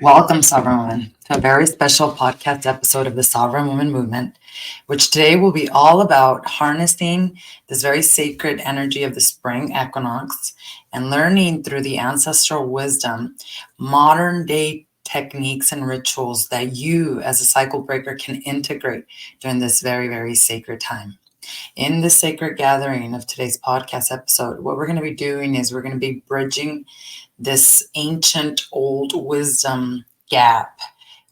Welcome, Sovereign Woman, to a very special podcast episode of the Sovereign Woman Movement, which today will be all about harnessing this very sacred energy of the spring equinox and learning through the ancestral wisdom modern day techniques and rituals that you, as a cycle breaker, can integrate during this very, very sacred time. In the sacred gathering of today's podcast episode, what we're going to be doing is we're going to be bridging this ancient old wisdom gap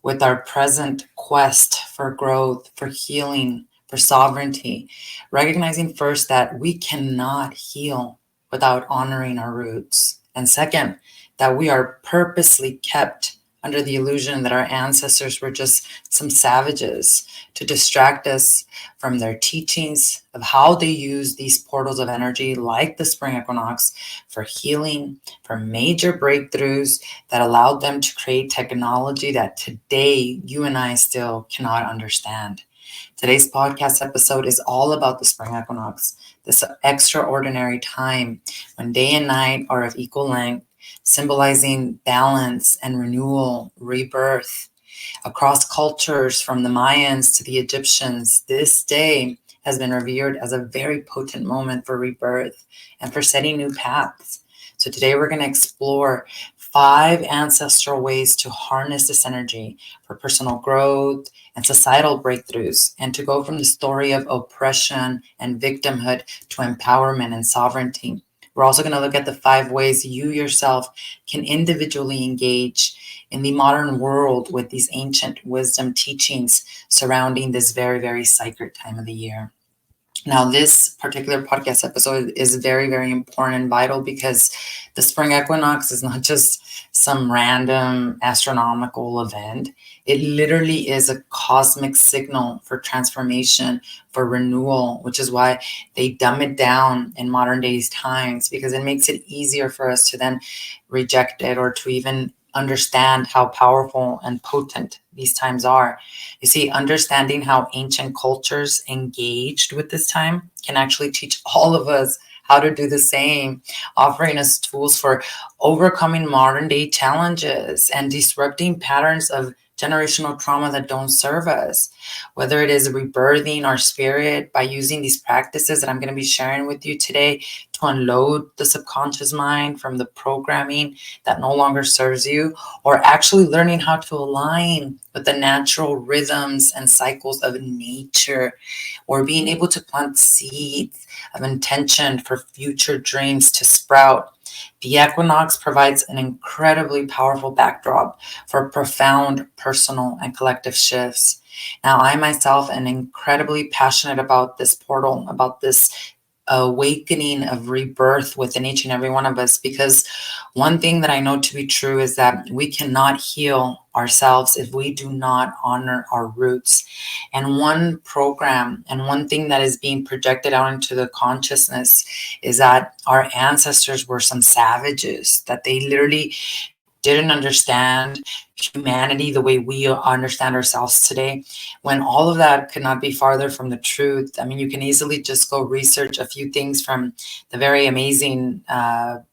with our present quest for growth, for healing, for sovereignty, recognizing first that we cannot heal without honoring our roots. And second, that we are purposely kept under the illusion that our ancestors were just some savages to distract us from their teachings of how they use these portals of energy like the spring equinox for healing, for major breakthroughs that allowed them to create technology that today you and I still cannot understand. Today's podcast episode is all about the spring equinox, this extraordinary time when day and night are of equal length, symbolizing balance and renewal, rebirth. Across cultures, from the Mayans to the Egyptians, this day has been revered as a very potent moment for rebirth and for setting new paths. So today we're going to explore 5 ancestral ways to harness this energy for personal growth and societal breakthroughs, and to go from the story of oppression and victimhood to empowerment and sovereignty. We're also going to look at the 5 ways you yourself can individually engage in the modern world with these ancient wisdom teachings surrounding this very, very sacred time of the year. Now, this particular podcast episode is very, very important and vital because the spring equinox is not just some random astronomical event. It literally is a cosmic signal for transformation, for renewal, which is why they dumb it down in modern days times, because it makes it easier for us to then reject it or to even understand how powerful and potent these times are. You see, understanding how ancient cultures engaged with this time can actually teach all of us how to do the same, offering us tools for overcoming modern day challenges and disrupting patterns of generational trauma that don't serve us. Whether it is rebirthing our spirit by using these practices that I'm going to be sharing with you today to unload the subconscious mind from the programming that no longer serves you, or actually learning how to align with the natural rhythms and cycles of nature, or being able to plant seeds of intention for future dreams to sprout. The equinox provides an incredibly powerful backdrop for profound personal and collective shifts. Now, I myself am incredibly passionate about this portal, about this awakening of rebirth within each and every one of us, because one thing that I know to be true is that we cannot heal ourselves if we do not honor our roots. And one program and one thing that is being projected out into the consciousness is that our ancestors were some savages, that they literally didn't understand humanity the way we understand ourselves today, when all of that could not be farther from the truth. I mean, you can easily just go research a few things from the very amazing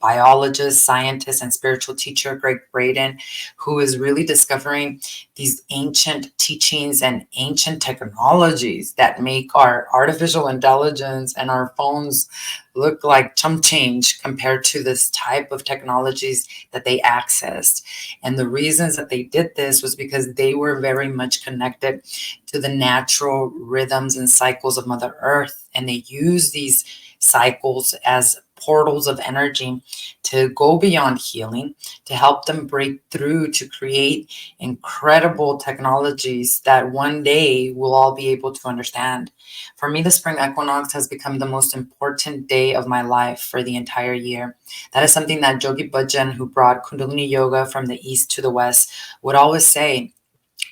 biologist, scientist, and spiritual teacher, Greg Braden, who is really discovering these ancient teachings and ancient technologies that make our artificial intelligence and our phones look like chump change compared to this type of technologies that they accessed. And the reasons that they did this was because they were very much connected to the natural rhythms and cycles of Mother Earth. And they use these cycles as portals of energy to go beyond healing, to help them break through, to create incredible technologies that one day we'll all be able to understand. For me, the spring equinox has become the most important day of my life for the entire year. That is something that Yogi Bhajan, who brought Kundalini Yoga from the East to the West, would always say.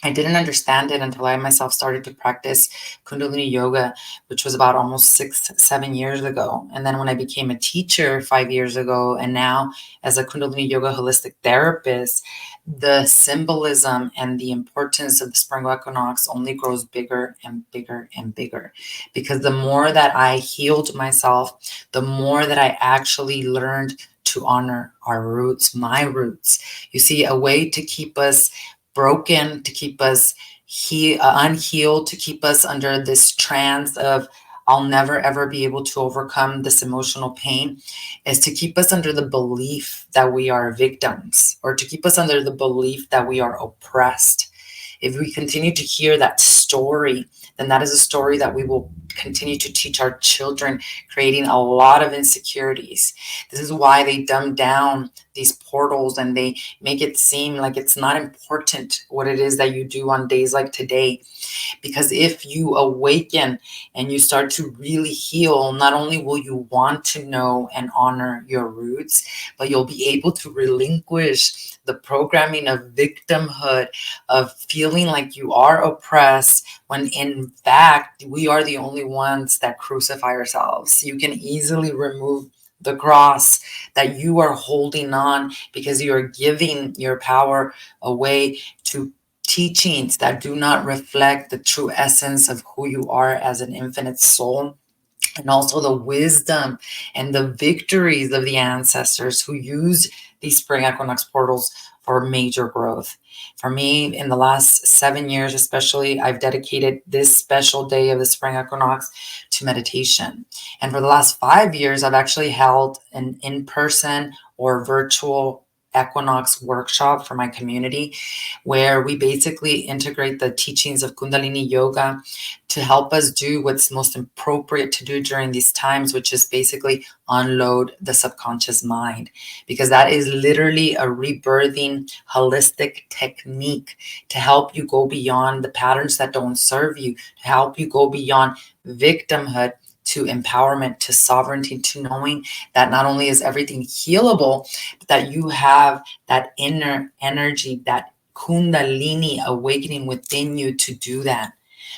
I didn't understand it until I myself started to practice Kundalini Yoga, which was about almost 7 years ago. And then when I became a teacher 5 years ago, and now as a Kundalini Yoga holistic therapist, the symbolism and the importance of the spring equinox only grows bigger and bigger and bigger. Because the more that I healed myself, the more that I actually learned to honor our roots, my roots. You see, a way to keep us broken, to keep us unhealed, to keep us under this trance of I'll never ever be able to overcome this emotional pain, is to keep us under the belief that we are victims, or to keep us under the belief that we are oppressed. If we continue to hear that story, then that is a story that we will continue to teach our children, creating a lot of insecurities. This is why they dumb down these portals and they make it seem like it's not important what it is that you do on days like today. Because if you awaken and you start to really heal, not only will you want to know and honor your roots, but you'll be able to relinquish the programming of victimhood, of feeling like you are oppressed, when in fact, we are the only ones that crucify ourselves. You can easily remove the cross that you are holding on because you are giving your power away to teachings that do not reflect the true essence of who you are as an infinite soul, and also the wisdom and the victories of the ancestors who used these spring equinox portals for major growth. For me, in the last 7 years, especially, I've dedicated this special day of the spring equinox to meditation. And for the last 5 years, I've actually held an in-person or virtual equinox workshop for my community, where we basically integrate the teachings of Kundalini yoga to help us do what's most appropriate to do during these times, which is basically unload the subconscious mind, because that is literally a rebirthing holistic technique to help you go beyond the patterns that don't serve you, to help you go beyond victimhood to empowerment, to sovereignty, to knowing that not only is everything healable, but that you have that inner energy, that Kundalini awakening within you to do that.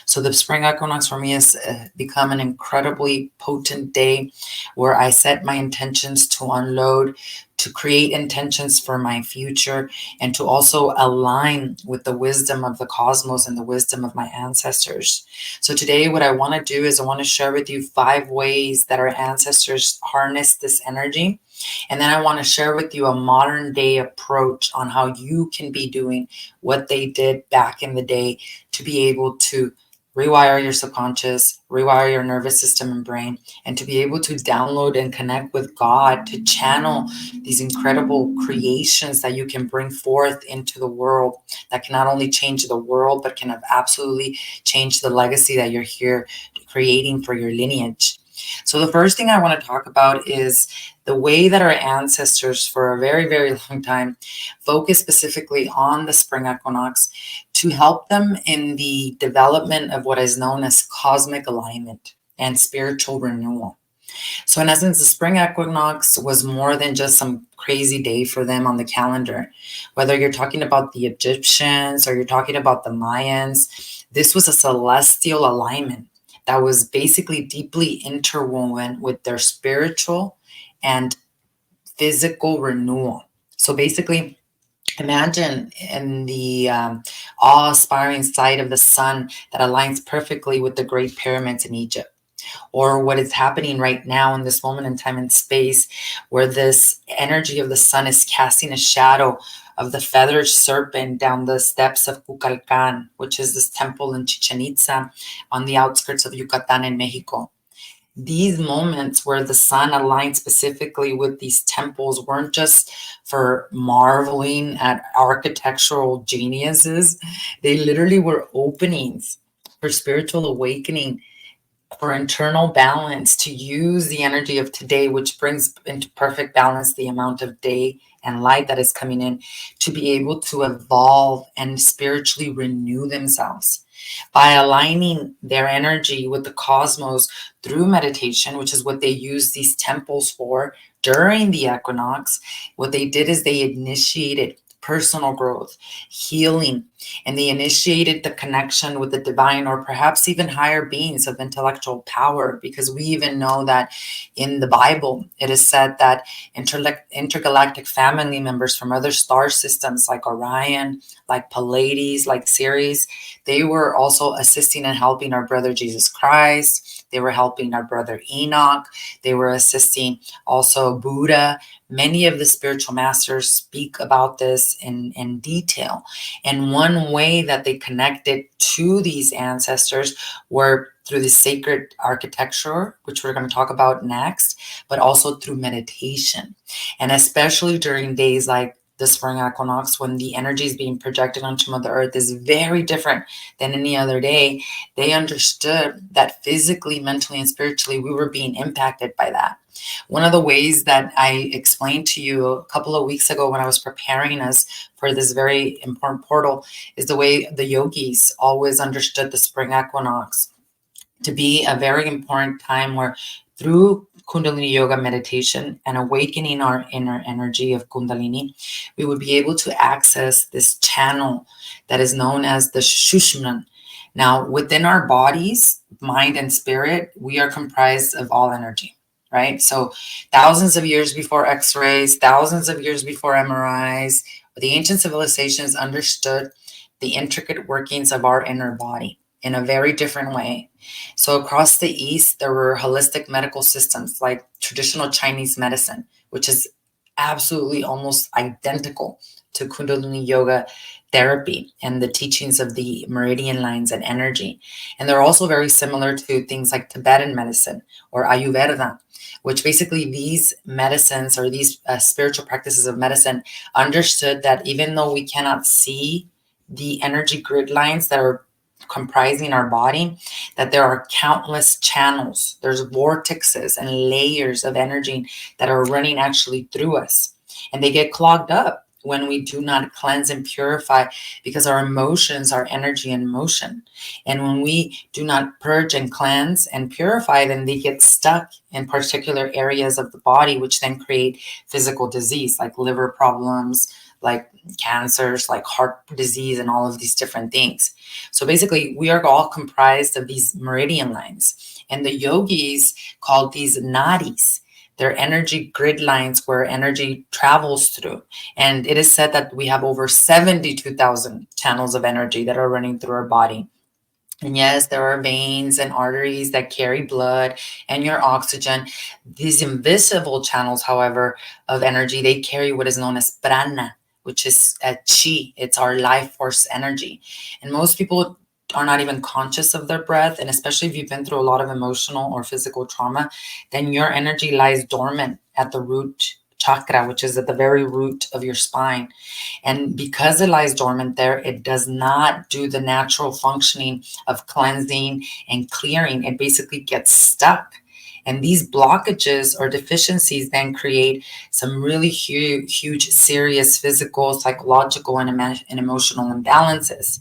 So the spring equinox for me has become an incredibly potent day where I set my intentions to unload, to create intentions for my future, and to also align with the wisdom of the cosmos and the wisdom of my ancestors. So today what I want to do is I want to share with you 5 ways that our ancestors harness this energy. And then I want to share with you a modern day approach on how you can be doing what they did back in the day to be able to rewire your subconscious, rewire your nervous system and brain, and to be able to download and connect with God, to channel these incredible creations that you can bring forth into the world that can not only change the world, but can have absolutely changed the legacy that you're here creating for your lineage. So the first thing I want to talk about is the way that our ancestors for a very, very long time focused specifically on the spring equinox to help them in the development of what is known as cosmic alignment and spiritual renewal. So in essence, the spring equinox was more than just some crazy day for them on the calendar. Whether you're talking about the Egyptians or you're talking about the Mayans, this was a celestial alignment that was basically deeply interwoven with their spiritual and physical renewal. So basically, imagine in the awe-inspiring sight of the sun that aligns perfectly with the Great Pyramids in Egypt, or what is happening right now in this moment in time and space, where this energy of the sun is casting a shadow of the feathered serpent down the steps of Kukulkan, which is this temple in Chichen Itza on the outskirts of Yucatan in Mexico. These moments where the sun aligned specifically with these temples weren't just for marveling at architectural geniuses. They literally were openings for spiritual awakening, for internal balance, to use the energy of today, which brings into perfect balance the amount of day and light that is coming in, to be able to evolve and spiritually renew themselves by aligning their energy with the cosmos through meditation, which is what they use these temples for during the equinox. What they did is they initiated personal growth, healing, and they initiated the connection with the divine, or perhaps even higher beings of intellectual power, because we even know that in the Bible it is said that intergalactic family members from other star systems like Orion, like Pleiades, like Ceres, they were also assisting and helping our brother Jesus Christ, They were helping our brother Enoch. They were assisting also Buddha. Many of the spiritual masters speak about this in detail. And one way that they connected to these ancestors were through the sacred architecture, which we're going to talk about next, but also through meditation. And especially during days like the spring equinox, when the energy is being projected onto Mother Earth, is very different than any other day. They understood that physically, mentally, and spiritually, we were being impacted by that. One of the ways that I explained to you a couple of weeks ago when I was preparing us for this very important portal is the way the yogis always understood the spring equinox to be a very important time where through Kundalini yoga meditation and awakening our inner energy of Kundalini, we would be able to access this channel that is known as the Shushman. Now, within our bodies, mind, and spirit, we are comprised of all energy, right? So thousands of years before X-rays, thousands of years before MRIs, the ancient civilizations understood the intricate workings of our inner body in a very different way. So across the East, there were holistic medical systems like traditional Chinese medicine, which is absolutely almost identical to Kundalini yoga therapy and the teachings of the meridian lines and energy. And they're also very similar to things like Tibetan medicine or Ayurveda, which basically these medicines or these spiritual practices of medicine understood that even though we cannot see the energy grid lines that are comprising our body, that there are countless channels, there's vortexes and layers of energy that are running actually through us, and they get clogged up when we do not cleanse and purify, because our emotions are energy in motion. And when we do not purge and cleanse and purify, then they get stuck in particular areas of the body, which then create physical disease like liver problems, like cancers, like heart disease, and all of these different things. So basically, we are all comprised of these meridian lines, and the yogis called these nadis. They're energy grid lines where energy travels through. And it is said that we have over 72,000 channels of energy that are running through our body. And yes, there are veins and arteries that carry blood and your oxygen. These invisible channels, however, of energy, they carry what is known as prana, which is a chi. It's our life force energy. And most people are not even conscious of their breath. And especially if you've been through a lot of emotional or physical trauma, then your energy lies dormant at the root chakra, which is at the very root of your spine. And because it lies dormant there, it does not do the natural functioning of cleansing and clearing. It basically gets stuck. And these blockages or deficiencies then create some really huge, serious physical, psychological, and emotional imbalances.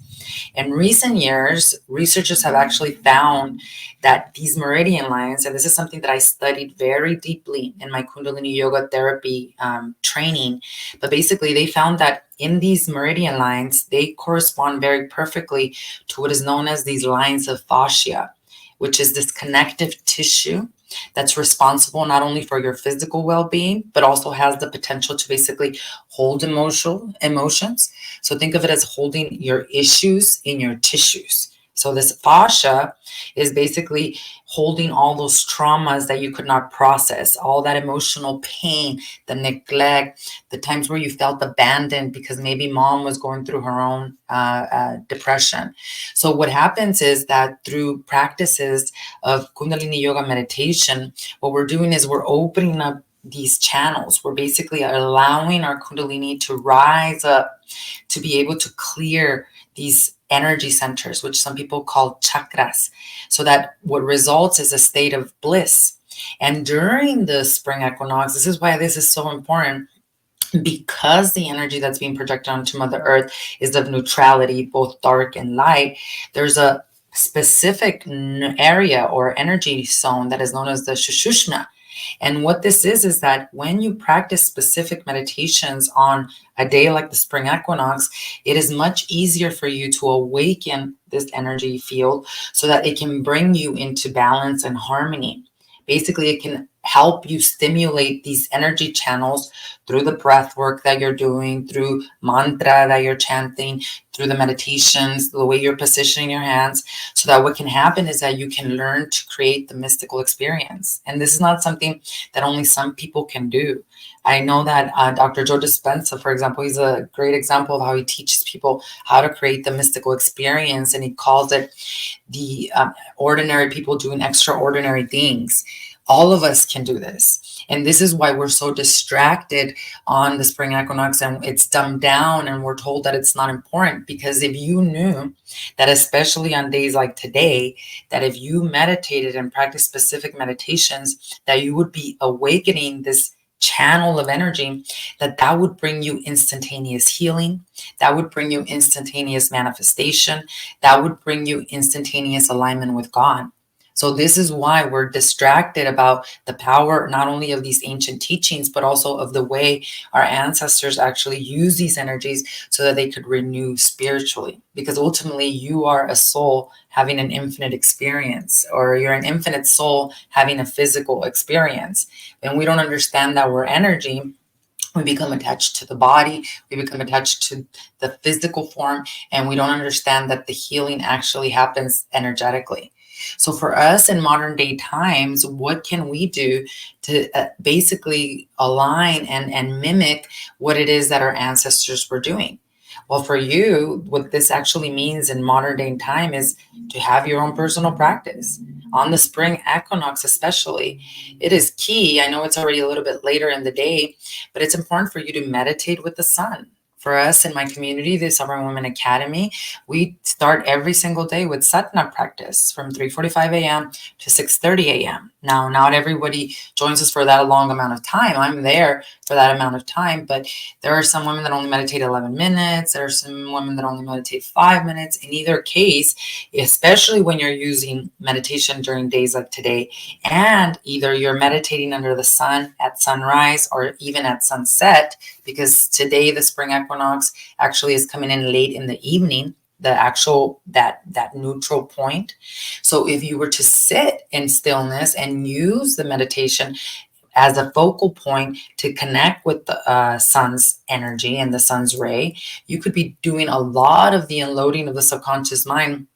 In recent years, researchers have actually found that these meridian lines, and this is something that I studied very deeply in my Kundalini yoga therapy training, but basically they found that in these meridian lines, they correspond very perfectly to what is known as these lines of fascia, which is this connective tissue that's responsible not only for your physical well-being, but also has the potential to basically hold emotions. So think of it as holding your issues in your tissues. So this fascia is basically holding all those traumas that you could not process, all that emotional pain, the neglect, the times where you felt abandoned because maybe mom was going through her own depression. So what happens is that through practices of Kundalini yoga meditation, what we're doing is we're opening up these channels. We're basically allowing our Kundalini to rise up to be able to clear these energy centers, which some people call chakras, so that what results is a state of bliss. And during the spring equinox, this is why this is so important, because the energy that's being projected onto Mother Earth is of neutrality, both dark and light. There's a specific area or energy zone that is known as the Shushna. And what this is that when you practice specific meditations on a day like the spring equinox, it is much easier for you to awaken this energy field so that it can bring you into balance and harmony. Basically, it can help you stimulate these energy channels through the breath work that you're doing, through mantra that you're chanting, through the meditations, the way you're positioning your hands, so that what can happen is that you can learn to create the mystical experience. And this is not something that only some people can do. I know that Dr. Joe Dispenza, for example, he's a great example of how he teaches people how to create the mystical experience, and he calls it the ordinary people doing extraordinary things. All of us can do this. And this is why we're so distracted on the spring equinox, and it's dumbed down and we're told that it's not important. Because if you knew that, especially on days like today, that if you meditated and practiced specific meditations, that you would be awakening this channel of energy, that would bring you instantaneous healing, that would bring you instantaneous manifestation, that would bring you instantaneous alignment with God. So this is why we're distracted about the power not only of these ancient teachings, but also of the way our ancestors actually use these energies so that they could renew spiritually. Because ultimately you are a soul having an infinite experience, or you're an infinite soul having a physical experience. And we don't understand that we're energy. We become attached to the body, we become attached to the physical form, and we don't understand that the healing actually happens energetically. So for us in modern day times, what can we do to basically align and mimic what it is that our ancestors were doing? Well, for you, what this actually means in modern day time is to have your own personal practice. On the spring equinox, especially, it is key. I know it's already a little bit later in the day, but it's important for you to meditate with the sun. For us in my community, the Sovereign Women Academy, we start every single day with sadhana practice from 3:45 a.m. to 6:30 a.m. Now, not everybody joins us for that long amount of time. I'm there for that amount of time, but there are some women that only meditate 11 minutes. There are some women that only meditate 5 minutes. In either case, especially when you're using meditation during days like today, and either you're meditating under the sun at sunrise or even at sunset, because today the spring equinox actually is coming in late in the evening, the actual that neutral point. So if you were to sit in stillness and use the meditation as a focal point to connect with the sun's energy and the sun's ray, you could be doing a lot of the unloading of the subconscious mind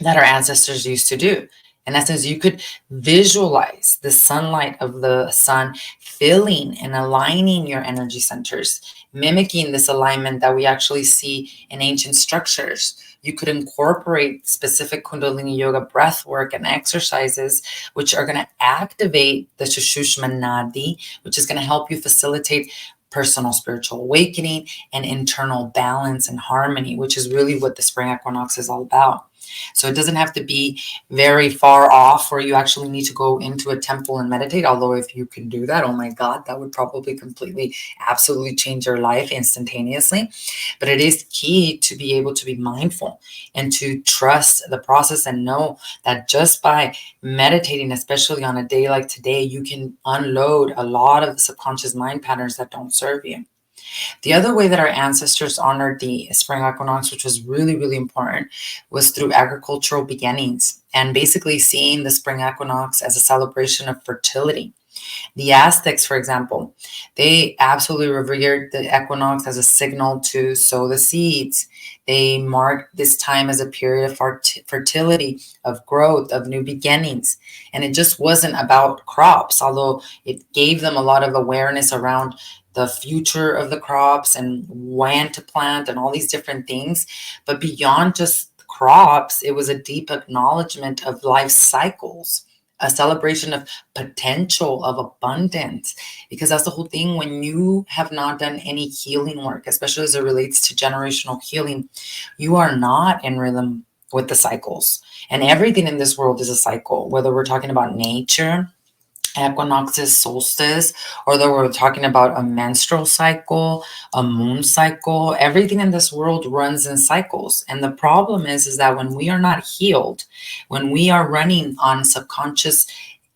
that our ancestors used to do. In essence, you could visualize the sunlight of the sun filling and aligning your energy centers, mimicking this alignment that we actually see in ancient structures. You could incorporate specific Kundalini Yoga breath work and exercises, which are going to activate the Sushumna Nadi, which is going to help you facilitate personal spiritual awakening and internal balance and harmony, which is really what the spring equinox is all about. So it doesn't have to be very far off where you actually need to go into a temple and meditate. Although if you can do that, oh my God, that would probably completely, absolutely change your life instantaneously. But it is key to be able to be mindful and to trust the process and know that just by meditating, especially on a day like today, you can unload a lot of the subconscious mind patterns that don't serve you. The other way that our ancestors honored the spring equinox, which was really, really important, was through agricultural beginnings and basically seeing the spring equinox as a celebration of fertility. The Aztecs, for example, they absolutely revered the equinox as a signal to sow the seeds. They marked this time as a period of fertility, of growth, of new beginnings. And it just wasn't about crops, although it gave them a lot of awareness around the future of the crops and when to plant and all these different things. But beyond just crops, it was a deep acknowledgement of life cycles, a celebration of potential, of abundance, because that's the whole thing. When you have not done any healing work, especially as it relates to generational healing, you are not in rhythm with the cycles. And everything in this world is a cycle, whether we're talking about nature, equinoxes, solstice, or that we're talking about a menstrual cycle, a moon cycle. Everything in this world runs in cycles. And the problem is that when we are not healed, when we are running on subconscious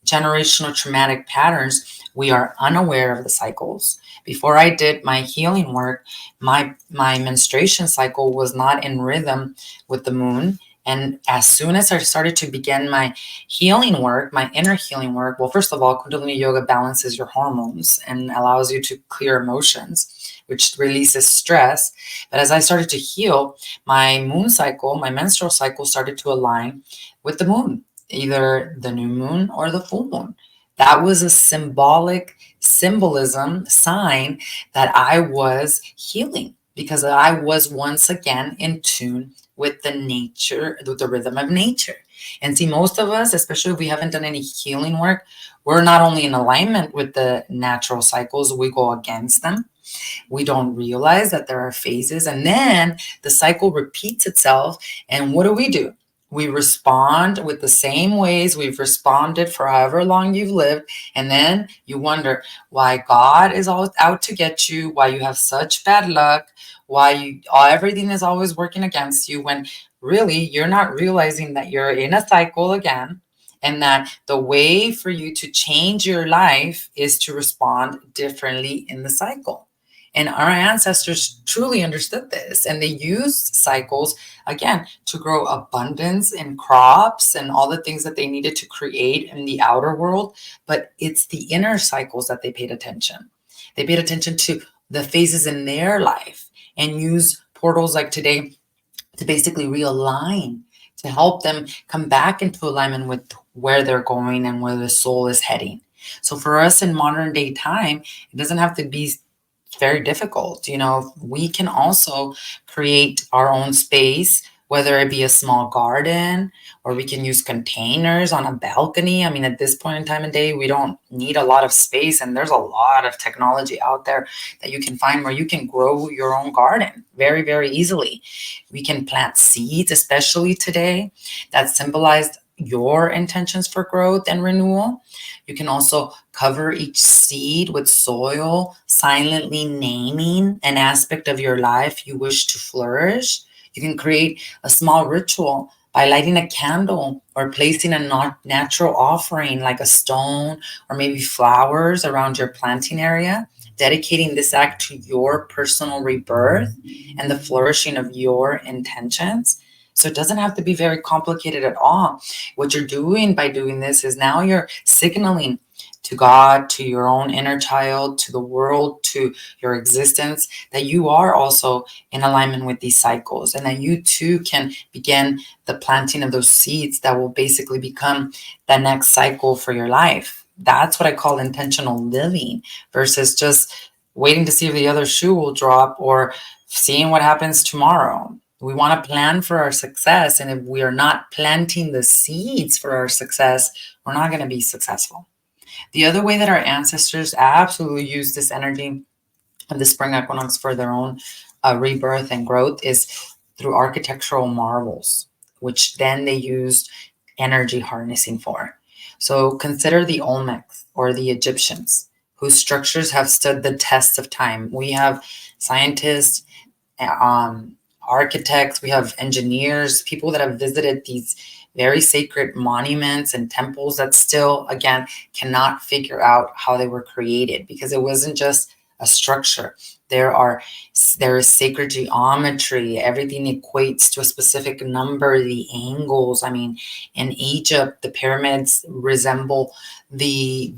generational traumatic patterns, we are unaware of the cycles. Before I did my healing work, my menstruation cycle was not in rhythm with the moon. And as soon as I started to begin my healing work, my inner healing work, well, first of all, Kundalini Yoga balances your hormones and allows you to clear emotions, which releases stress. But as I started to heal, my moon cycle, my menstrual cycle started to align with the moon, either the new moon or the full moon. That was a symbolism sign that I was healing, because I was once again in tune with the nature, with the rhythm of nature. And see, most of us, especially if we haven't done any healing work, we're not only in alignment with the natural cycles, we go against them. We don't realize that there are phases, and then the cycle repeats itself. And what do? We respond with the same ways we've responded for however long you've lived. And then you wonder why God is always out to get you, why you have such bad luck, why everything is always working against you, when really you're not realizing that you're in a cycle again, and that the way for you to change your life is to respond differently in the cycle. And our ancestors truly understood this, and they used cycles, again, to grow abundance in crops and all the things that they needed to create in the outer world. But it's the inner cycles that they paid attention. They paid attention to the phases in their life and use portals like today to basically realign, to help them come back into alignment with where they're going and where the soul is heading. So for us in modern day time, it doesn't have to be very difficult. We can also create our own space, whether it be a small garden, or we can use containers on a balcony. I mean, at this point in time and day, we don't need a lot of space, and there's a lot of technology out there that you can find where you can grow your own garden very, very easily. We can plant seeds, especially today, that symbolize your intentions for growth and renewal. You can also cover each seed with soil, silently naming an aspect of your life you wish to flourish. You can create a small ritual by lighting a candle or placing a natural offering like a stone or maybe flowers around your planting area, dedicating this act to your personal rebirth and the flourishing of your intentions. So it doesn't have to be very complicated at all. What you're doing by doing this is now you're signaling to God, to your own inner child, to the world, to your existence, that you are also in alignment with these cycles, and that you too can begin the planting of those seeds that will basically become the next cycle for your life. That's what I call intentional living, versus just waiting to see if the other shoe will drop or seeing what happens tomorrow. We want to plan for our success. And if we are not planting the seeds for our success, we're not going to be successful. The other way that our ancestors absolutely use this energy of the spring equinox for their own rebirth and growth is through architectural marvels, which then they used energy harnessing for. So consider the Olmecs or the Egyptians, whose structures have stood the test of time. We have scientists, architects, we have engineers, people that have visited these very sacred monuments and temples that still, again, cannot figure out how they were created, because it wasn't just a structure. There is sacred geometry. Everything equates to a specific number, the angles. I mean, in Egypt, the pyramids resemble the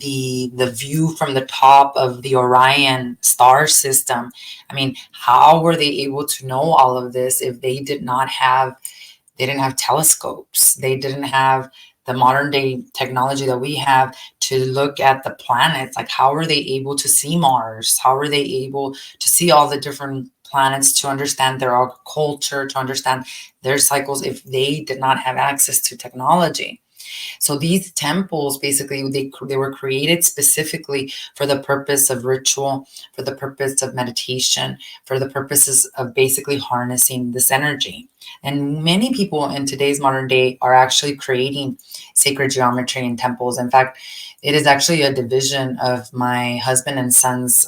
view from the top of the Orion star system. I mean, how were they able to know all of this if they didn't have telescopes? They didn't have the modern day technology that we have to look at the planets. Like, how are they able to see Mars? How are they able to see all the different planets, to understand their culture, to understand their cycles, if they did not have access to technology? So these temples, basically, they were created specifically for the purpose of ritual, for the purpose of meditation, for the purposes of basically harnessing this energy. And many people in today's modern day are actually creating sacred geometry in temples. In fact, it is actually a division of my husband and son's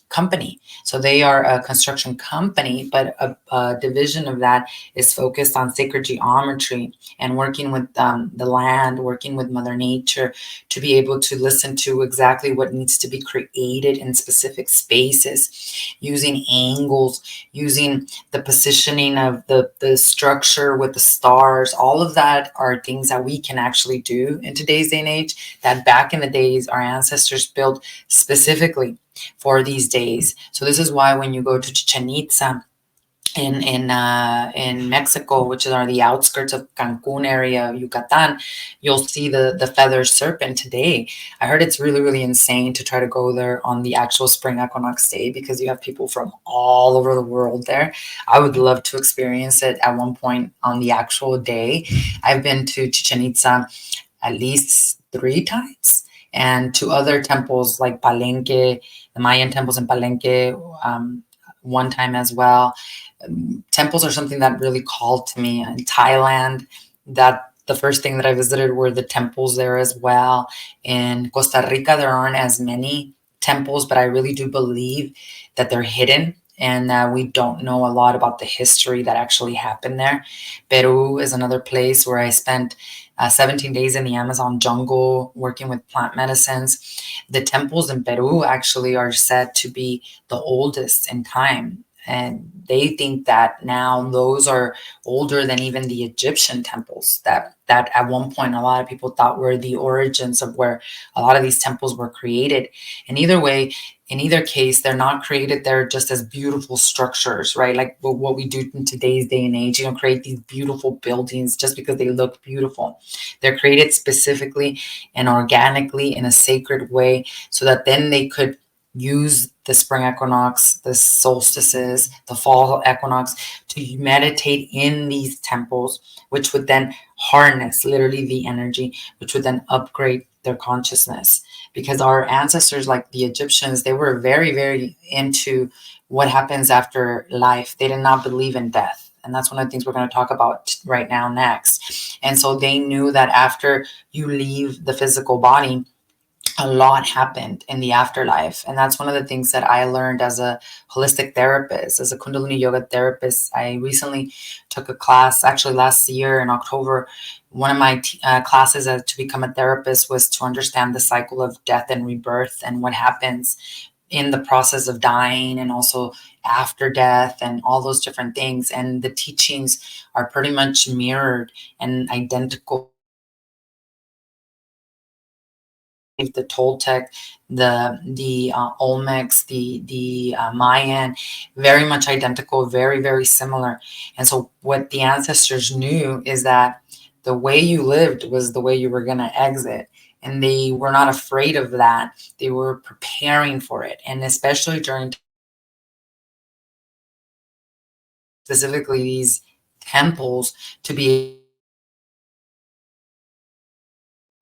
company. So they are a construction company, but a division of that is focused on sacred geometry and working with the land, working with Mother Nature to be able to listen to exactly what needs to be created in specific spaces, using angles, using the positioning of the structure with the stars. All of that are things that we can actually do in today's day and age that back in the days our ancestors built specifically for these days. So this is why when you go to Chichen Itza in Mexico, which are the outskirts of Cancun area, Yucatan, you'll see the feather serpent today. I heard it's really, really insane to try to go there on the actual spring equinox day because you have people from all over the world there. I would love to experience it at one point on the actual day. I've been to Chichen Itza at least 3 times, and to other temples like Palenque, the Mayan temples in Palenque, one time as well. Temples are something that really called to me. In Thailand, that the first thing that I visited were the temples there as well. In Costa Rica, there aren't as many temples, but I really do believe that they're hidden and we don't know a lot about the history that actually happened there. Peru is another place where I spent 17 days in the Amazon jungle working with plant medicines. The temples in Peru actually are said to be the oldest in time. And they think that now those are older than even the Egyptian temples that at one point a lot of people thought were the origins of where a lot of these temples were created. And either way, in either case, they're not created there just as beautiful structures, right? Like what we do in today's day and age, create these beautiful buildings just because they look beautiful. They're created specifically and organically in a sacred way so that then they could use the spring equinox, the solstices, the fall equinox to meditate in these temples, which would then harness literally the energy, which would then upgrade their consciousness. Because our ancestors, like the Egyptians, they were very, very into what happens after life. They did not believe in death. And that's one of the things we're going to talk about right now next. And so they knew that after you leave the physical body, a lot happened in the afterlife. And that's one of the things that I learned as a holistic therapist, as a Kundalini yoga therapist. I recently took a class, actually last year in October. One of my classes to become a therapist was to understand the cycle of death and rebirth and what happens in the process of dying and also after death and all those different things. And the teachings are pretty much mirrored and identical. The Toltec, the Olmecs, the Mayan, very much identical, very, very similar. And so what the ancestors knew is that the way you lived was the way you were going to exit. And they were not afraid of that. They were preparing for it. And especially during specifically these temples to be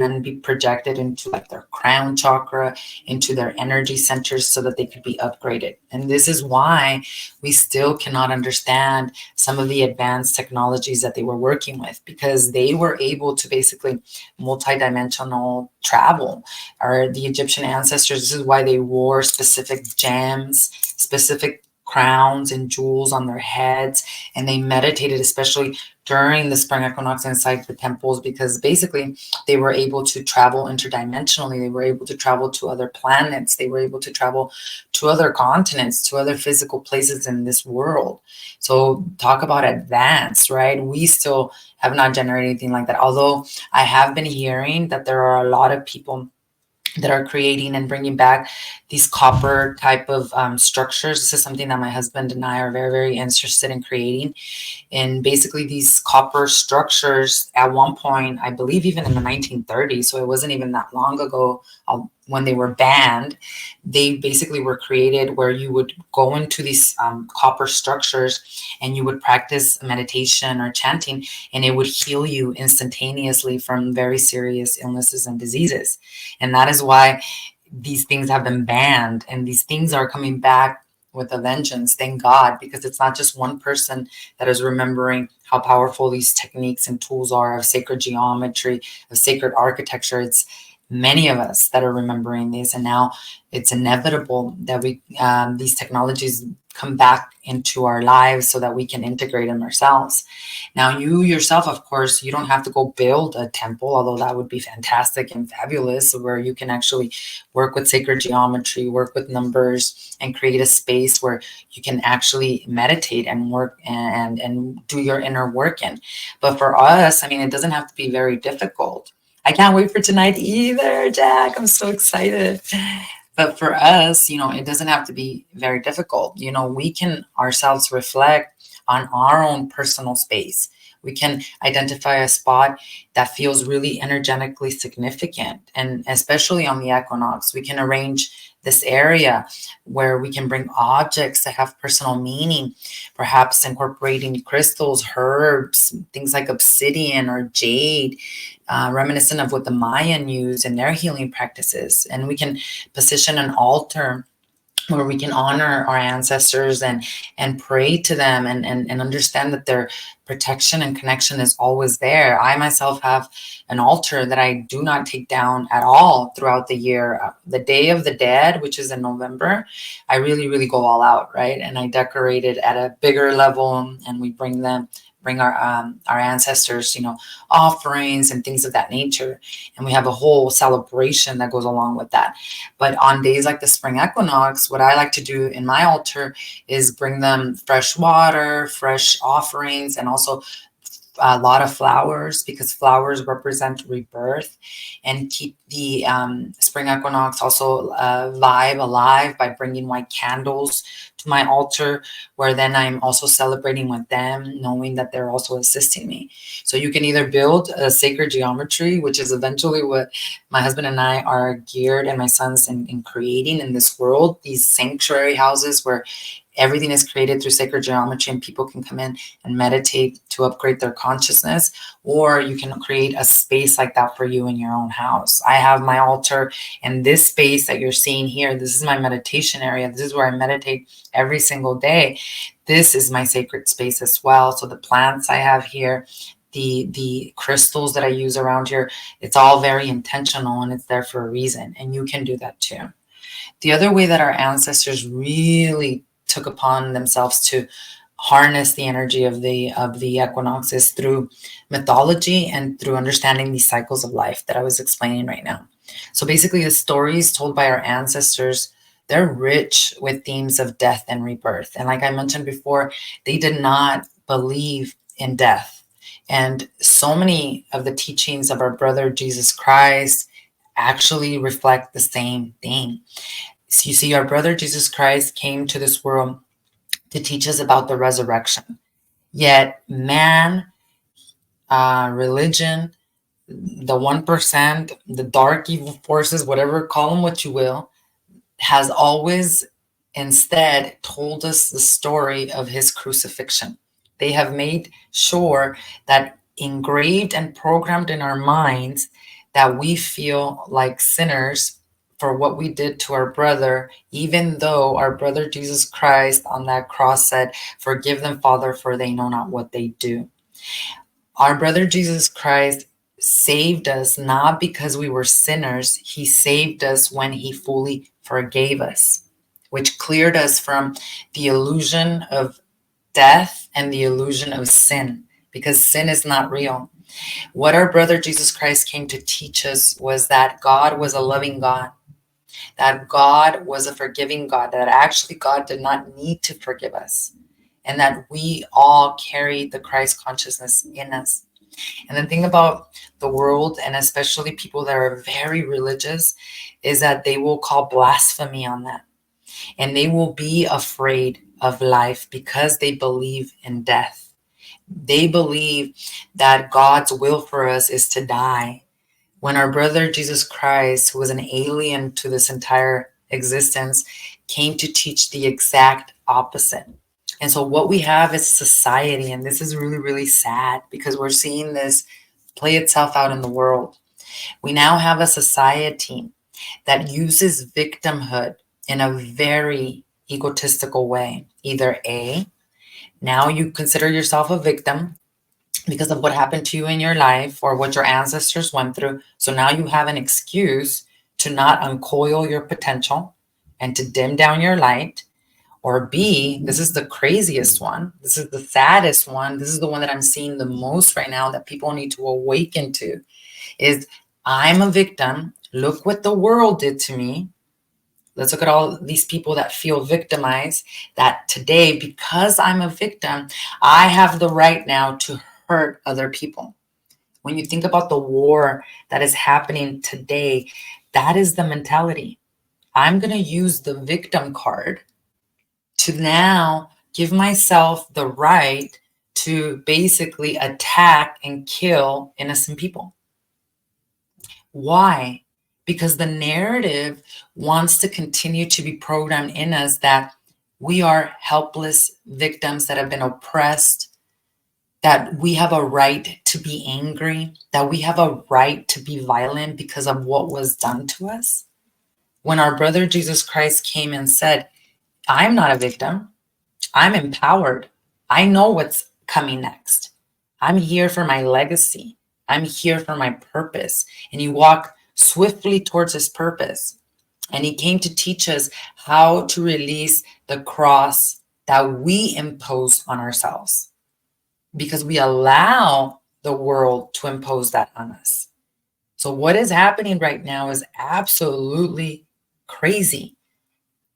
and be projected into like their crown chakra, into their energy centers so that they could be upgraded. And this is why we still cannot understand some of the advanced technologies that they were working with, because they were able to basically multidimensional travel. Or the Egyptian ancestors, this is why they wore specific gems, specific crowns and jewels on their heads, and they meditated, especially during the spring equinox inside the temples, because basically they were able to travel interdimensionally. They were able to travel to other planets. They were able to travel to other continents, to other physical places in this world. So talk about advanced, right? We still have not generated anything like that. Although I have been hearing that there are a lot of people that are creating and bringing back these copper type of structures. This is something that my husband and I are very, very interested in creating. And basically these copper structures at one point, I believe even in the 1930s, so it wasn't even that long ago when they were banned, they basically were created where you would go into these copper structures and you would practice meditation or chanting, and it would heal you instantaneously from very serious illnesses and diseases. And that is why these things have been banned, and these things are coming back with a vengeance, thank God, because it's not just one person that is remembering how powerful these techniques and tools are of sacred geometry, of sacred architecture. many of us that are remembering these, and now it's inevitable that we these technologies come back into our lives so that we can integrate them ourselves. Now, you yourself, of course, you don't have to go build a temple, although that would be fantastic and fabulous, where you can actually work with sacred geometry, work with numbers, and create a space where you can actually meditate and work and do your inner work in. But for us, I mean, it doesn't have to be very difficult. I can't wait for tonight either, Jack. I'm so excited. But for us, it doesn't have to be very difficult. We can ourselves reflect on our own personal space. We can identify a spot that feels really energetically significant. And especially on the equinox, we can arrange this area where we can bring objects that have personal meaning, perhaps incorporating crystals, herbs, things like obsidian or jade, reminiscent of what the Mayan used in their healing practices. And we can position an altar where we can honor our ancestors and pray to them and understand that their protection and connection is always there. I myself have an altar that I do not take down at all throughout the year. The Day of the Dead, which is in November, I really, really go all out, right? And I decorate it at a bigger level, and we bring our ancestors, offerings and things of that nature. And we have a whole celebration that goes along with that. But on days like the spring equinox, what I like to do in my altar is bring them fresh water, fresh offerings, and also a lot of flowers, because flowers represent rebirth, and keep the spring equinox also vibe alive by bringing white candles to my altar, where then I'm also celebrating with them, knowing that they're also assisting me. So you can either build a sacred geometry, which is eventually what my husband and I are geared, and my sons, in creating in this world, these sanctuary houses where everything is created through sacred geometry and people can come in and meditate to upgrade their consciousness. Or you can create a space like that for you in your own house. I have my altar in this space that you're seeing here. This is my meditation area. This is where I meditate every single day. This is my sacred space as well. So the plants I have here, the crystals that I use around here, it's all very intentional, and it's there for a reason. And you can do that too. The other way that our ancestors really took upon themselves to harness the energy of the equinox is through mythology and through understanding these cycles of life that I was explaining right now. So basically, the stories told by our ancestors, they're rich with themes of death and rebirth. And like I mentioned before, they did not believe in death. And so many of the teachings of our brother Jesus Christ actually reflect the same thing. So you see, our brother Jesus Christ came to this world to teach us about the resurrection. Yet man, religion, the 1%, the dark evil forces, whatever, call them what you will, has always instead told us the story of his crucifixion. They have made sure that engraved and programmed in our minds that we feel like sinners for what we did to our brother, even though our brother Jesus Christ on that cross said, "Forgive them, Father, for they know not what they do." Our brother Jesus Christ saved us not because we were sinners. He saved us when he fully forgave us, which cleared us from the illusion of death and the illusion of sin, because sin is not real. What our brother Jesus Christ came to teach us was that God was a loving God, that God was a forgiving God, that actually God did not need to forgive us, and that we all carry the Christ consciousness in us. And the thing about the world, and especially people that are very religious, is that they will call blasphemy on that. And they will be afraid of life because they believe in death. They believe that God's will for us is to die. When our brother Jesus Christ, who was an alien to this entire existence, came to teach the exact opposite. And so what we have is society, and this is really, really sad because we're seeing this play itself out in the world. We now have a society that uses victimhood in a very egotistical way. Either A, now you consider yourself a victim, because of what happened to you in your life or what your ancestors went through. So now you have an excuse to not uncoil your potential and to dim down your light. Or B, this is the craziest one. This is the saddest one. This is the one that I'm seeing the most right now that people need to awaken to is I'm a victim. Look what the world did to me. Let's look at all these people that feel victimized, that today, because I'm a victim, I have the right now to hurt other people. When you think about the war that is happening today, that is the mentality. I'm going to use the victim card to now give myself the right to basically attack and kill innocent people. Why? Because the narrative wants to continue to be programmed in us that we are helpless victims that have been oppressed, that we have a right to be angry, that we have a right to be violent because of what was done to us. When our brother Jesus Christ came and said, I'm not a victim, I'm empowered. I know what's coming next. I'm here for my legacy. I'm here for my purpose. And he walked swiftly towards his purpose. And he came to teach us how to release the cross that we impose on ourselves, because we allow the world to impose that on us. So what is happening right now is absolutely crazy,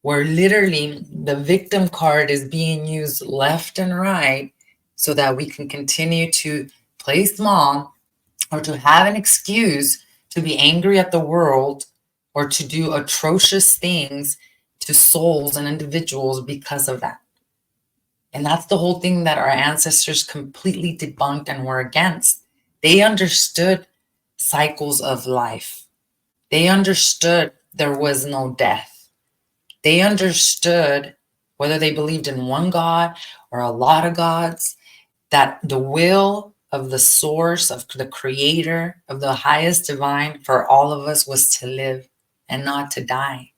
where literally the victim card is being used left and right so that we can continue to play small or to have an excuse to be angry at the world or to do atrocious things to souls and individuals because of that. And that's the whole thing that our ancestors completely debunked and were against. They understood cycles of life. They understood there was no death. They understood, whether they believed in one God or a lot of gods, that the will of the source, of the creator, of the highest divine for all of us was to live and not to die.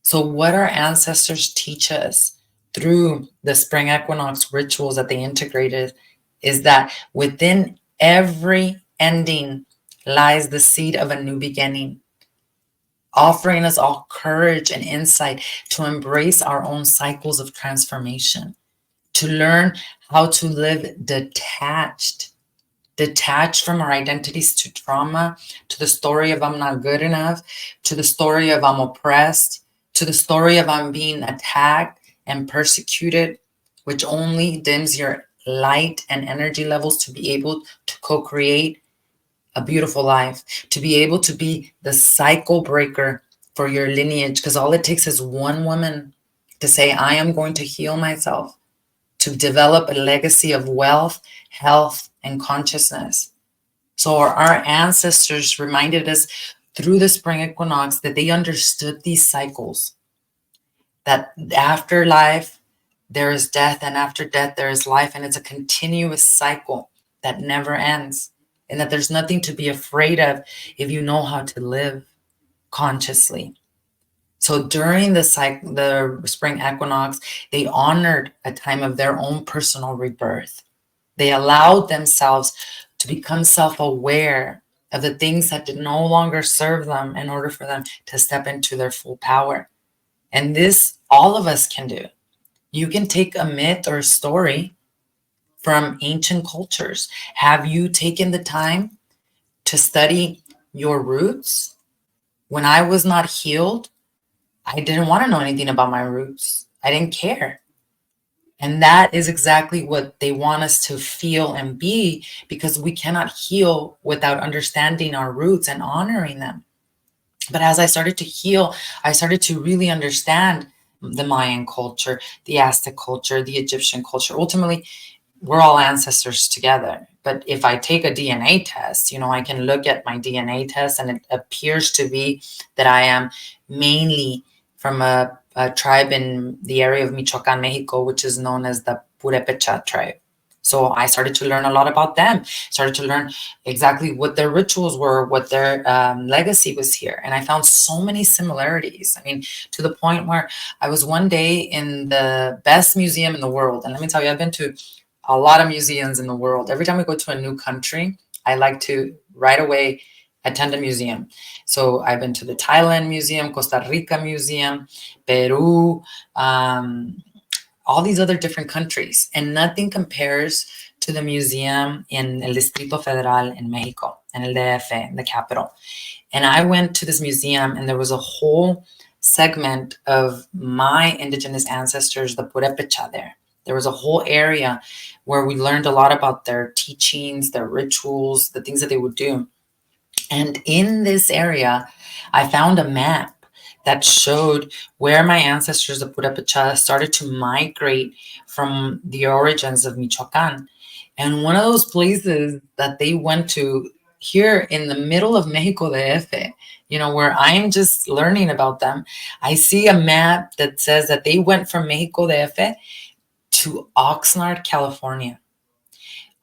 So what our ancestors teach us through the spring equinox rituals that they integrated is that within every ending lies the seed of a new beginning, offering us all courage and insight to embrace our own cycles of transformation, to learn how to live detached from our identities to trauma, to the story of I'm not good enough, to the story of I'm oppressed, to the story of I'm being attacked and persecuted, which only dims your light and energy levels to be able to co-create a beautiful life, to be able to be the cycle breaker for your lineage. Because all it takes is one woman to say, I am going to heal myself, to develop a legacy of wealth, health, and consciousness. So our ancestors reminded us through the spring equinox that they understood these cycles, that after life, there is death, and after death, there is life, and it's a continuous cycle that never ends, and that there's nothing to be afraid of if you know how to live consciously. So during the spring equinox, they honored a time of their own personal rebirth. They allowed themselves to become self-aware of the things that did no longer serve them in order for them to step into their full power. And this, all of us can do. You can take a myth or a story from ancient cultures. Have you taken the time to study your roots? When I was not healed, I didn't want to know anything about my roots. I didn't care. And that is exactly what they want us to feel and be, because we cannot heal without understanding our roots and honoring them. But as I started to heal, I started to really understand the Mayan culture, the Aztec culture, the Egyptian culture. Ultimately, we're all ancestors together. But if I take a DNA test, I can look at my DNA test and it appears to be that I am mainly from a tribe in the area of Michoacan, Mexico, which is known as the Purepecha tribe. So I started to learn a lot about them, started to learn exactly what their rituals were, what their legacy was here. And I found so many similarities. I mean, to the point where I was one day in the best museum in the world. And let me tell you, I've been to a lot of museums in the world. Every time we go to a new country, I like to right away attend a museum. So I've been to the Thailand Museum, Costa Rica Museum, Peru, all these other different countries, and nothing compares to the museum in El Distrito Federal in Mexico, in El DF, the capital. And I went to this museum, and there was a whole segment of my indigenous ancestors, the Purepecha there. There was a whole area where we learned a lot about their teachings, their rituals, the things that they would do. And in this area, I found a map that showed where my ancestors, the Purepecha, started to migrate from the origins of Michoacan. And one of those places that they went to here in the middle of Mexico DF, where I'm just learning about them, I see a map that says that they went from Mexico DF to Oxnard, California.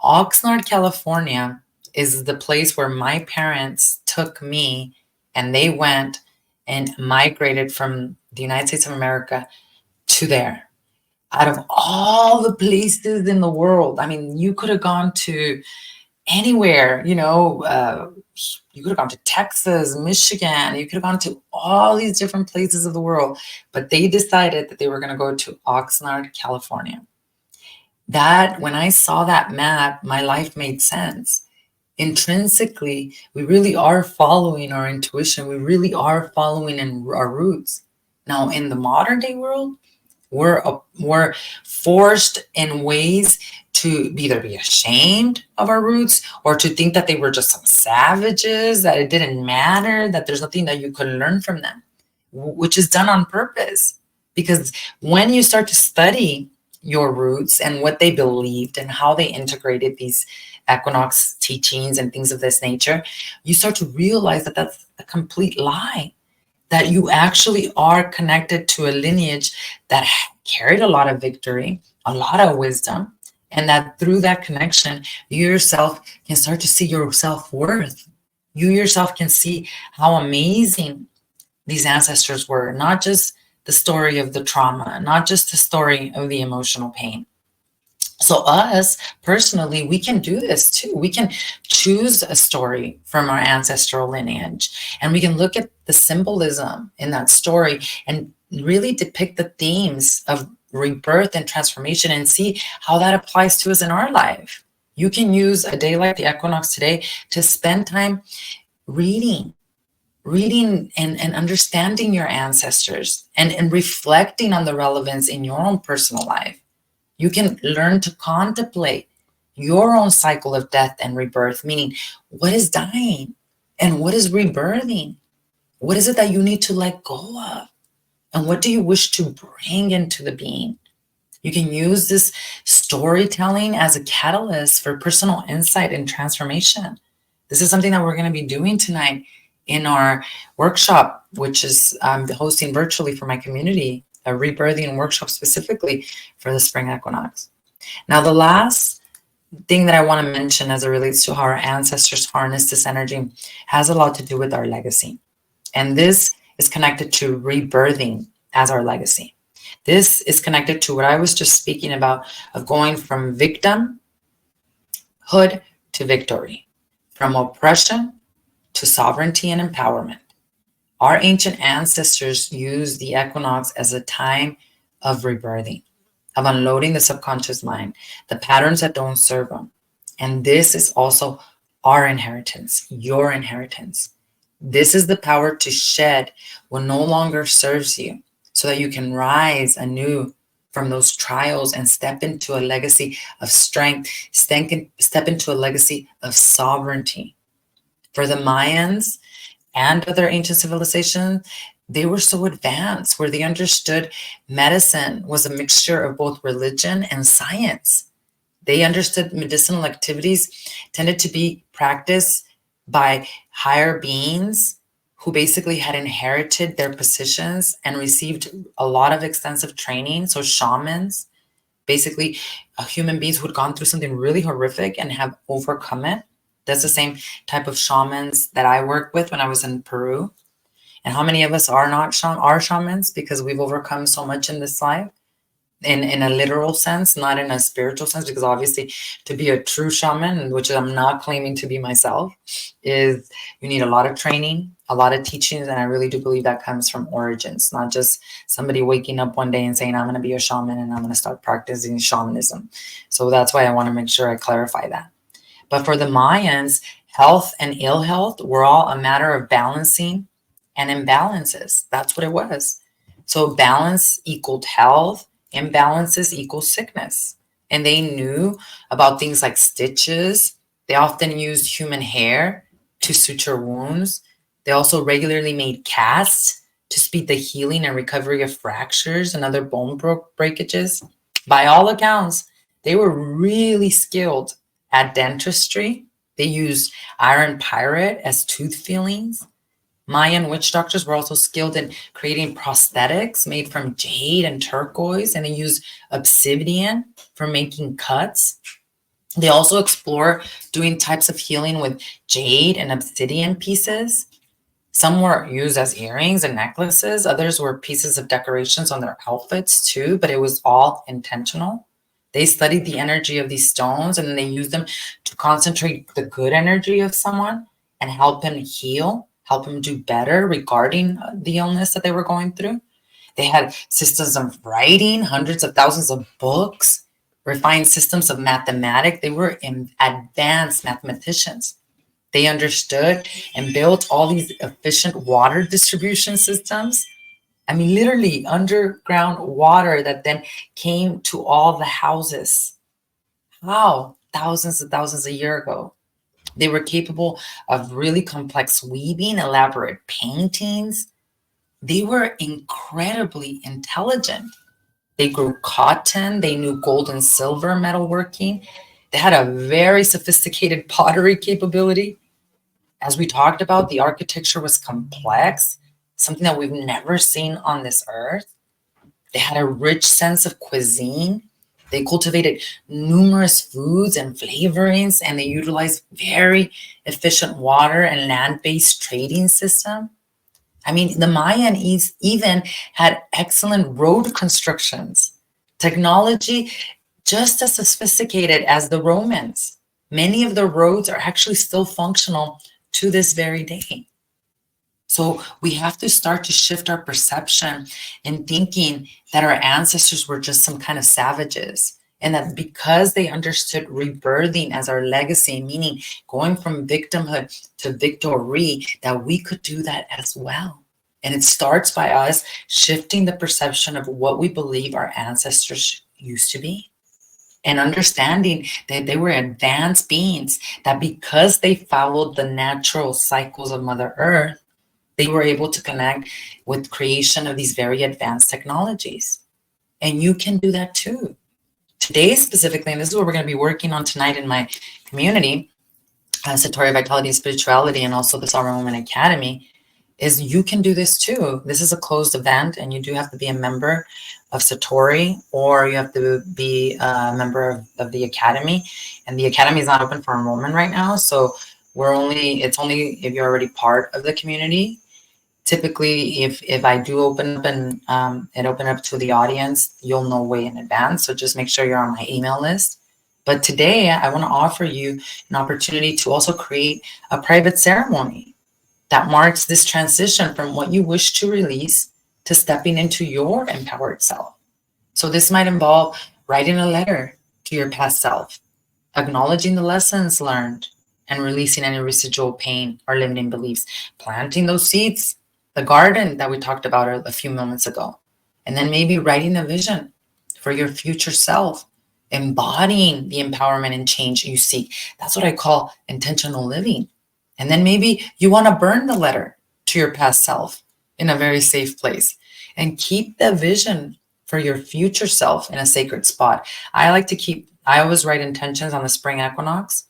Oxnard, California is the place where my parents took me, and they went and migrated from the United States of America to there. Out of all the places in the world, I mean, you could have gone to anywhere, you could have gone to Texas, Michigan, you could have gone to all these different places of the world, but they decided that they were going to go to Oxnard, California. That, when I saw that map, my life made sense. Intrinsically, we really are following our intuition. We really are following in our roots. Now, in the modern day world, we're forced in ways to either be ashamed of our roots or to think that they were just some savages, that it didn't matter, that there's nothing that you could learn from them, which is done on purpose. Because when you start to study your roots and what they believed and how they integrated these equinox teachings and things of this nature, you start to realize that that's a complete lie, that you actually are connected to a lineage that carried a lot of victory, a lot of wisdom, and that through that connection, you yourself can start to see your self-worth. You yourself can see how amazing these ancestors were, not just the story of the trauma, not just the story of the emotional pain. So us personally, we can do this too. We can choose a story from our ancestral lineage, and we can look at the symbolism in that story and really depict the themes of rebirth and transformation and see how that applies to us in our life. You can use a day like the equinox today to spend time reading and understanding your ancestors and reflecting on the relevance in your own personal life. You can learn to contemplate your own cycle of death and rebirth, meaning what is dying and what is rebirthing? What is it that you need to let go of? And what do you wish to bring into the being? You can use this storytelling as a catalyst for personal insight and transformation. This is something that we're going to be doing tonight in our workshop, which is hosting virtually for my community, a rebirthing workshop specifically for the spring equinox. Now, the last thing that I want to mention as it relates to how our ancestors harness this energy has a lot to do with our legacy. And this is connected to rebirthing as our legacy. This is connected to what I was just speaking about, of going from victimhood to victory, from oppression to sovereignty and empowerment. Our ancient ancestors used the equinox as a time of rebirthing, of unloading the subconscious mind, the patterns that don't serve them. And this is also our inheritance, your inheritance. This is the power to shed what no longer serves you, so that you can rise anew from those trials and step into a legacy of strength, step into a legacy of sovereignty. For the Mayans and other ancient civilizations, they were so advanced where they understood medicine was a mixture of both religion and science. They understood medicinal activities tended to be practiced by higher beings who basically had inherited their positions and received a lot of extensive training. So shamans, basically human beings who had gone through something really horrific and have overcome it. That's the same type of shamans that I worked with when I was in Peru. And how many of us are not shamans because we've overcome so much in this life? in a literal sense, not in a spiritual sense, because obviously to be a true shaman, which I'm not claiming to be myself, is you need a lot of training, a lot of teachings, and I really do believe that comes from origins, not just somebody waking up one day and saying, I'm going to be a shaman and I'm going to start practicing shamanism. So that's why I want to make sure I clarify that. But for the Mayans, health and ill health were all a matter of balancing and imbalances. That's what it was. So balance equaled health, imbalances equal sickness. And they knew about things like stitches. They often used human hair to suture wounds. They also regularly made casts to speed the healing and recovery of fractures and other bone breakages. By all accounts, they were really skilled at dentistry. They used iron pyrite as tooth fillings. Mayan witch doctors were also skilled in creating prosthetics made from jade and turquoise, and they used obsidian for making cuts. They also explore doing types of healing with jade and obsidian pieces. Some were used as earrings and necklaces. Others were pieces of decorations on their outfits too, but it was all intentional. They studied the energy of these stones and then they used them to concentrate the good energy of someone and help him heal, help him do better regarding the illness that they were going through. They had systems of writing, hundreds of thousands of books, refined systems of mathematics. They were advanced mathematicians. They understood and built all these efficient water distribution systems. I mean, literally underground water that then came to all the houses. How? Thousands and thousands a year ago. They were capable of really complex weaving, elaborate paintings. They were incredibly intelligent. They grew cotton. They knew gold and silver metalworking. They had a very sophisticated pottery capability. As we talked about, the architecture was complex, something that we've never seen on this earth. They had a rich sense of cuisine. They cultivated numerous foods and flavorings, and they utilized very efficient water and land-based trading system. I mean, the Mayan even had excellent road constructions, technology just as sophisticated as the Romans. Many of the roads are actually still functional to this very day. So we have to start to shift our perception in thinking that our ancestors were just some kind of savages, and that because they understood rebirthing as our legacy, meaning going from victimhood to victory, that we could do that as well. And it starts by us shifting the perception of what we believe our ancestors used to be, and understanding that they were advanced beings, that because they followed the natural cycles of Mother Earth, they were able to connect with creation of these very advanced technologies. And you can do that too. Today specifically, and this is what we're going to be working on tonight in my community, Satori Vitality and Spirituality, and also the Sovereign Woman Academy, is you can do this too. This is a closed event, and you do have to be a member of Satori, or you have to be a member of the Academy. And the Academy is not open for enrollment right now, so it's only if you're already part of the community. Typically, if I do open up and open up to the audience, you'll know way in advance. So just make sure you're on my email list. But today, I want to offer you an opportunity to also create a private ceremony that marks this transition from what you wish to release to stepping into your empowered self. So this might involve writing a letter to your past self, acknowledging the lessons learned, and releasing any residual pain or limiting beliefs, planting those seeds, the garden that we talked about a few moments ago, and then maybe writing a vision for your future self, embodying the empowerment and change you seek. That's what I call intentional living. And then maybe you want to burn the letter to your past self in a very safe place and keep the vision for your future self in a sacred spot. I always write intentions on the spring equinox.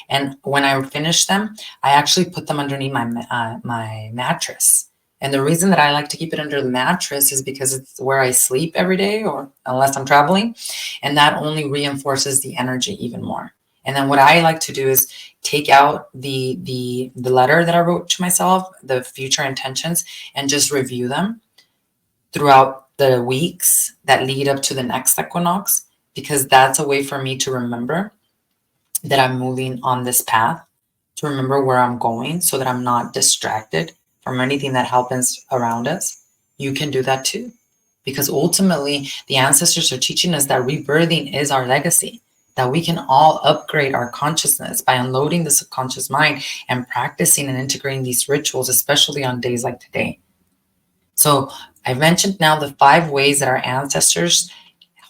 And when I finish them, I actually put them underneath my mattress. And the reason that I like to keep it under the mattress is because it's where I sleep every day, or unless I'm traveling. And that only reinforces the energy even more. And then what I like to do is take out the letter that I wrote to myself, the future intentions, and just review them throughout the weeks that lead up to the next equinox, because that's a way for me to remember that I'm moving on this path, to remember where I'm going so that I'm not distracted from anything that happens around us. You can do that too, because ultimately the ancestors are teaching us that rebirthing is our legacy, that we can all upgrade our consciousness by unloading the subconscious mind and practicing and integrating these rituals, especially on days like today. So I've mentioned now the 5 ways that our ancestors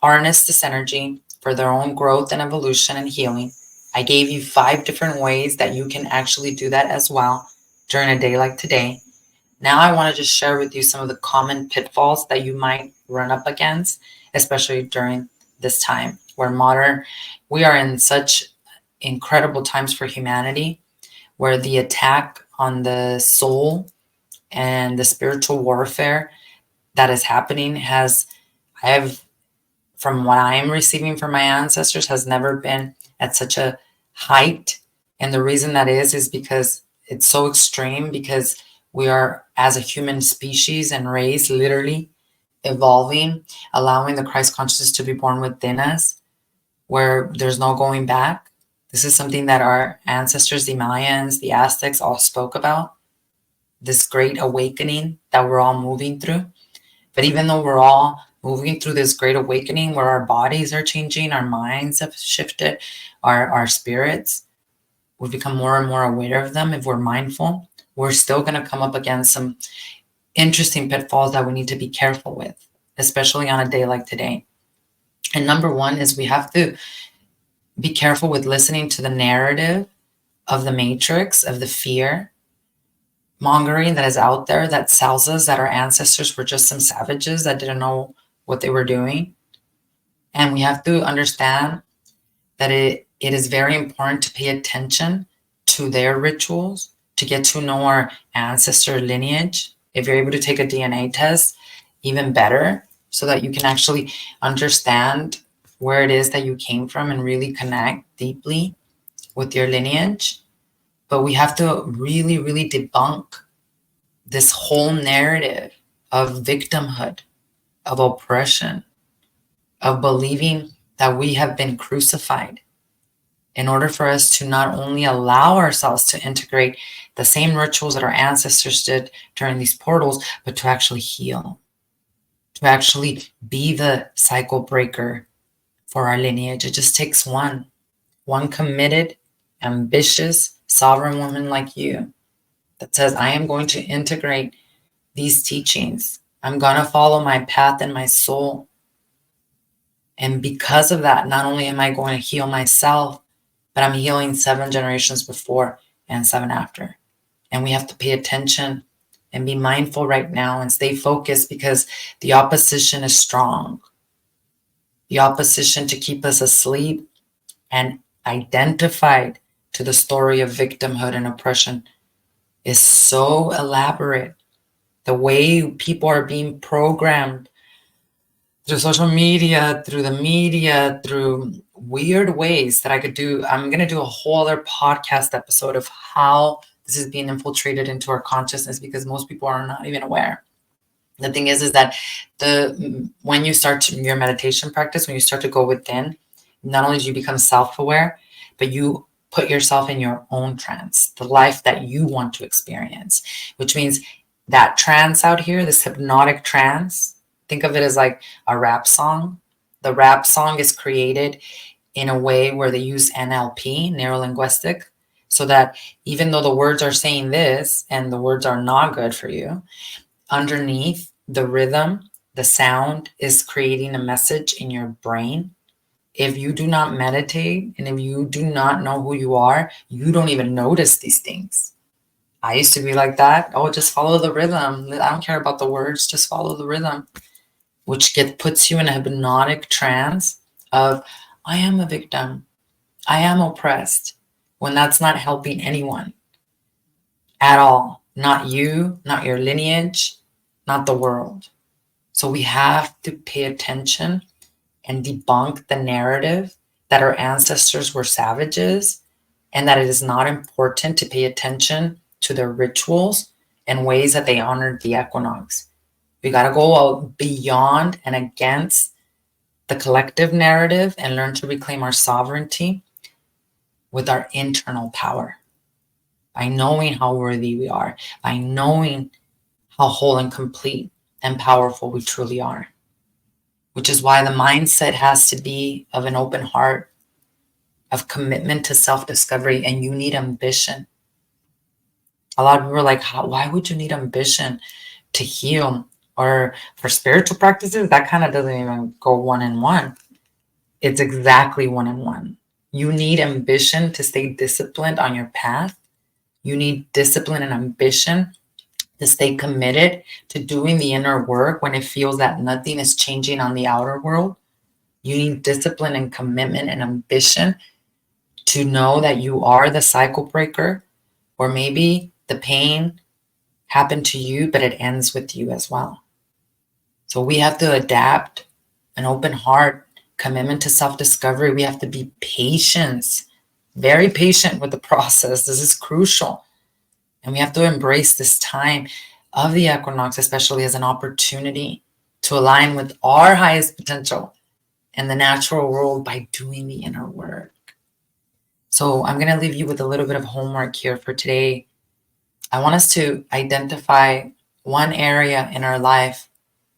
harness this energy for their own growth and evolution and healing. I gave you 5 different ways that you can actually do that as well during a day like today. Now I want to just share with you some of the common pitfalls that you might run up against, especially during this time where we are in such incredible times for humanity, where the attack on the soul and the spiritual warfare that is happening from what I am receiving from my ancestors, has never been at such a height. And the reason that is because it's so extreme, because we are, as a human species and race, literally evolving, allowing the Christ consciousness to be born within us, where there's no going back. This is something that our ancestors, the Mayans, the Aztecs, all spoke about, this great awakening that we're all moving through. But even though we're all moving through this great awakening where our bodies are changing, our minds have shifted, our spirits, we've become more and more aware of them. If we're mindful, we're still going to come up against some interesting pitfalls that we need to be careful with, especially on a day like today. And number 1 is we have to be careful with listening to the narrative of the matrix, of the fear mongering that is out there that tells us that our ancestors were just some savages that didn't know what they were doing. And we have to understand that it is very important to pay attention to their rituals, to get to know our ancestor lineage. If you're able to take a DNA test, even better, so that you can actually understand where it is that you came from and really connect deeply with your lineage. But we have to really, really debunk this whole narrative of victimhood, of oppression, of believing that we have been crucified, in order for us to not only allow ourselves to integrate the same rituals that our ancestors did during these portals, but to actually heal, to actually be the cycle breaker for our lineage. It just takes one committed, ambitious, sovereign woman like you that says, I am going to integrate these teachings. I'm going to follow my path and my soul. And because of that, not only am I going to heal myself, but I'm healing 7 generations before and 7 after. And we have to pay attention and be mindful right now and stay focused, because the opposition is strong. The opposition to keep us asleep and identified to the story of victimhood and oppression is so elaborate. The way people are being programmed through social media, through the media, through weird ways that I'm going to do a whole other podcast episode of how this is being infiltrated into our consciousness, because most people are not even aware. The thing is that when you start your meditation practice, when you start to go within, not only do you become self-aware, but you put yourself in your own trance, the life that you want to experience, which means that trance out here, this hypnotic trance, think of it as like a rap song. The rap song is created in a way where they use NLP, neuro-linguistic, so that even though the words are saying this and the words are not good for you, underneath the rhythm, the sound is creating a message in your brain. If you do not meditate and if you do not know who you are, you don't even notice these things. I used to be like that. Oh, just follow the rhythm. I don't care about the words. Just follow the rhythm, which puts you in a hypnotic trance of, I am a victim. I am oppressed, when that's not helping anyone at all. Not you, not your lineage, not the world. So we have to pay attention and debunk the narrative that our ancestors were savages and that it is not important to pay attention to their rituals and ways that they honored the equinox. We got to go out beyond and against the collective narrative and learn to reclaim our sovereignty with our internal power, by knowing how worthy we are, by knowing how whole and complete and powerful we truly are. Which is why the mindset has to be of an open heart, of commitment to self-discovery, and you need ambition. A lot of people are like, why would you need ambition to heal? Or for spiritual practices, that kind of doesn't even go one in one. It's exactly one in one. You need ambition to stay disciplined on your path. You need discipline and ambition to stay committed to doing the inner work when it feels that nothing is changing on the outer world. You need discipline and commitment and ambition to know that you are the cycle breaker, or maybe the pain happened to you, but it ends with you as well. So we have to adapt, an open heart, commitment to self-discovery. We have to be patient, very patient with the process. This is crucial. And we have to embrace this time of the equinox, especially as an opportunity to align with our highest potential in the natural world by doing the inner work. So I'm going to leave you with a little bit of homework here for today. I want us to identify one area in our life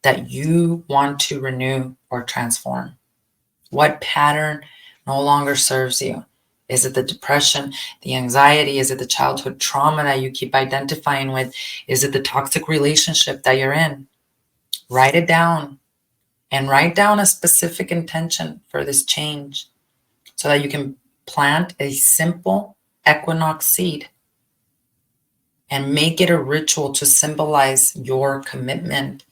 that you want to renew or transform. What pattern no longer serves you? Is it the depression, the anxiety? Is it the childhood trauma that you keep identifying with? Is it the toxic relationship that you're in? Write it down, and write down a specific intention for this change so that you can plant a simple equinox seed and make it a ritual to symbolize your commitment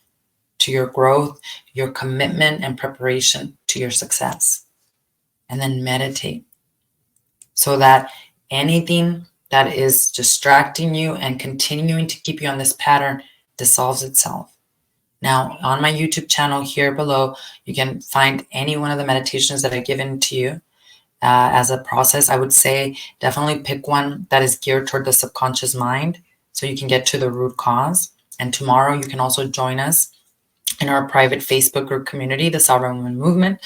to your growth, your commitment and preparation to your success. And then meditate so that anything that is distracting you and continuing to keep you on this pattern dissolves itself. Now, on my YouTube channel here below, you can find any one of the meditations that I've given to you as a process. I would say definitely pick one that is geared toward the subconscious mind so you can get to the root cause. And tomorrow you can also join us in our private Facebook group community, the Sovereign Woman Movement.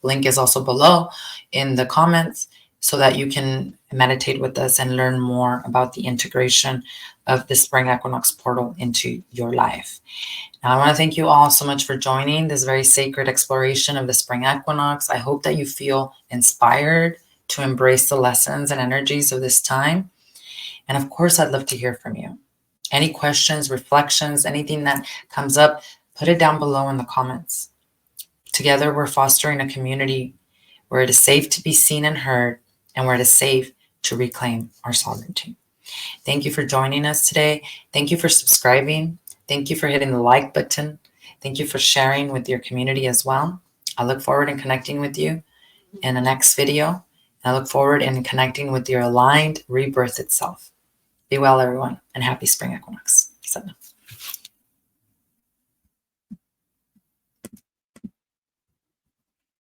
Link is also below in the comments so that you can meditate with us and learn more about the integration of the Spring Equinox portal into your life. Now, I want to thank you all so much for joining this very sacred exploration of the Spring Equinox. I hope that you feel inspired to embrace the lessons and energies of this time. And of course, I'd love to hear from you. Any questions, reflections, anything that comes up, put it down below in the comments. Together, we're fostering a community where it is safe to be seen and heard, and where it is safe to reclaim our sovereignty. Thank you for joining us today. Thank you for subscribing. Thank you for hitting the like button. Thank you for sharing with your community as well. I look forward in connecting with you in the next video. I look forward in connecting with your aligned rebirth itself. Be well, everyone, and happy Spring Equinox. Sana.